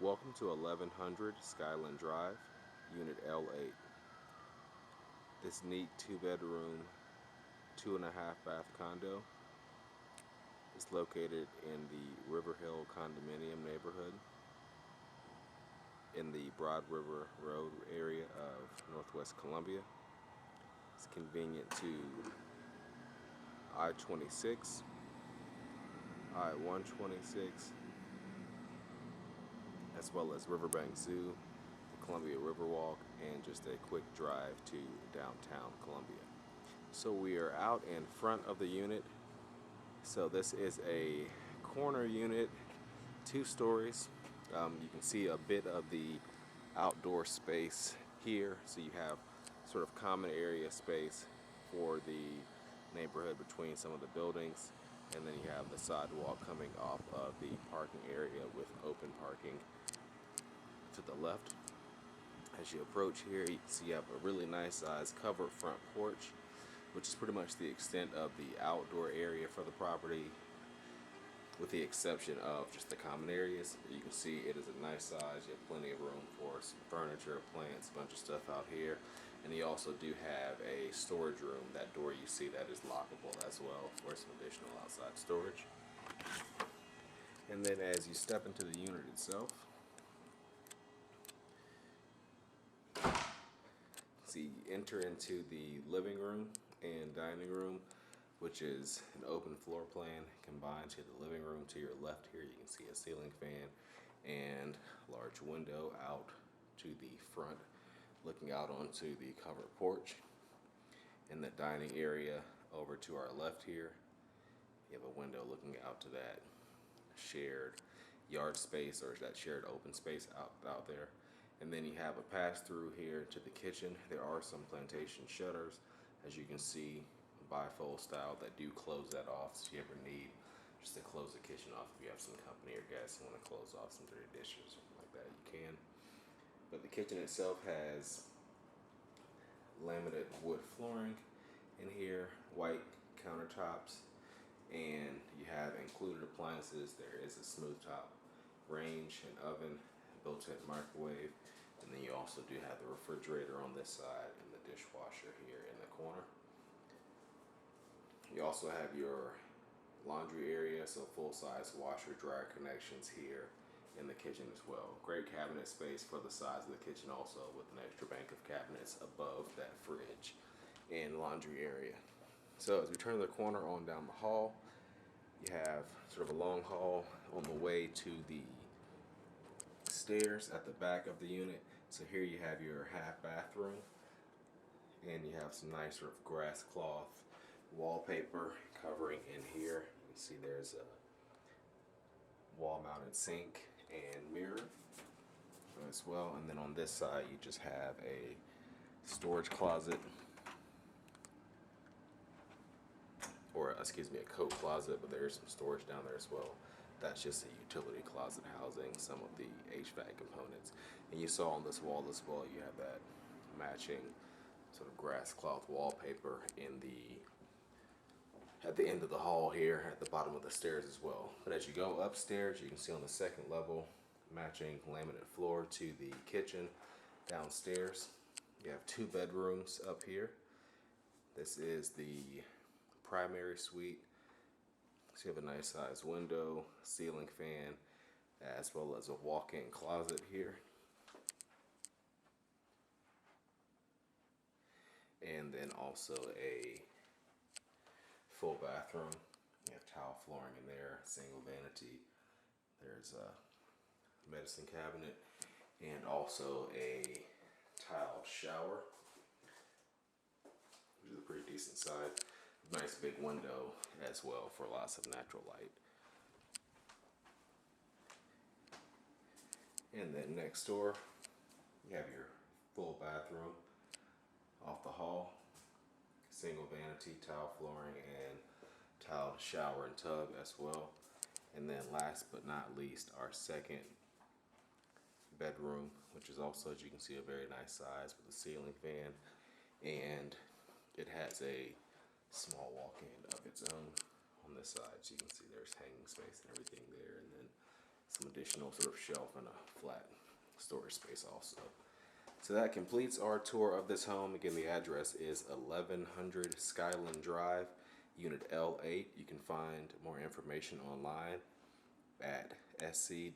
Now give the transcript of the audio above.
Welcome to 1100 Skyland Drive, Unit L-8. This neat 2-bedroom, 2.5 bath condo is located in the Riverhill Condominium neighborhood in the Broad River Road area of Northwest Columbia. It's convenient to I-26, I-126, as well as Riverbanks Zoo, the Columbia Riverwalk, and just a quick drive to downtown Columbia. So we are out in front of the unit. So this is a corner unit, 2 stories. You can see a bit of the outdoor space here. So you have sort of common area space for the neighborhood between some of the buildings. And then you have the sidewalk coming off of the parking area with open parking to the left. As you approach here, you can see you have a really nice sized covered front porch, which is pretty much the extent of the outdoor area for the property, with the exception of just the common areas. You can see it is a nice size. You have plenty of room for some furniture, plants, a bunch of stuff out here. And you also do have a storage room. That door you see, that is lockable as well for some additional outside storage. And then as you step into the unit itself, see, you enter into the living room and dining room, which is an open floor plan combined to the living room. To your left here, you can see a ceiling fan and a large window out to the front, looking out onto the covered porch. In the dining area over to our left here, you have a window looking out to that shared yard space, or that shared open space out there. And then you have a pass-through here to the kitchen. There are some plantation shutters, as you can see, bifold style, that do close that off. So if you ever need just to close the kitchen off, if you have some company or guests and want to close off some dirty dishes or something like that, you can. But the kitchen itself has laminate wood flooring in here, white countertops, and you have included appliances. There is a smooth top range, an oven, built-in microwave, and then you also do have the refrigerator on this side and the dishwasher here in the corner. You also have your laundry area, so full-size washer dryer connections here in the kitchen as well. Great cabinet space for the size of the kitchen, also with an extra bank of cabinets above that fridge and laundry area. So as we turn the corner on down the hall, you have sort of a long hall on the way to the stairs at the back of the unit. So here you have your half bathroom, and you have some nice sort of grass cloth wallpaper covering in here. You can see there's a wall mounted sink and mirror as well. And then on this side you just have a storage closet, or excuse me, a coat closet, but there's some storage down there as well. That's just a utility closet housing some of the HVAC components. And you saw on this wall as well, you have that matching sort of grass cloth wallpaper in at the end of the hall here at the bottom of the stairs as well. But as you go upstairs, you can see on the second level, matching laminate floor to the kitchen. Downstairs, you have 2 bedrooms up here. This is the primary suite. So you have a nice sized window, ceiling fan, as well as a walk-in closet here. And then also a full bathroom. You have tile flooring in there, single vanity. There's a medicine cabinet and also a tiled shower, which is a pretty decent size. Nice big window as well for lots of natural light. And then next door, you have your full bathroom off the hall, single vanity, tile flooring, and tiled shower and tub as well. And then last but not least, our second bedroom, which is also, as you can see, a very nice size with a ceiling fan, and it has a small walk-in of its own on this side. So you can see there's hanging space and everything there, and then some additional sort of shelf and a flat storage space also. So that completes our tour of this home. Again, the address is 1100 Skyland Drive, Unit L-8. You can find more information online at sc.purepm.co.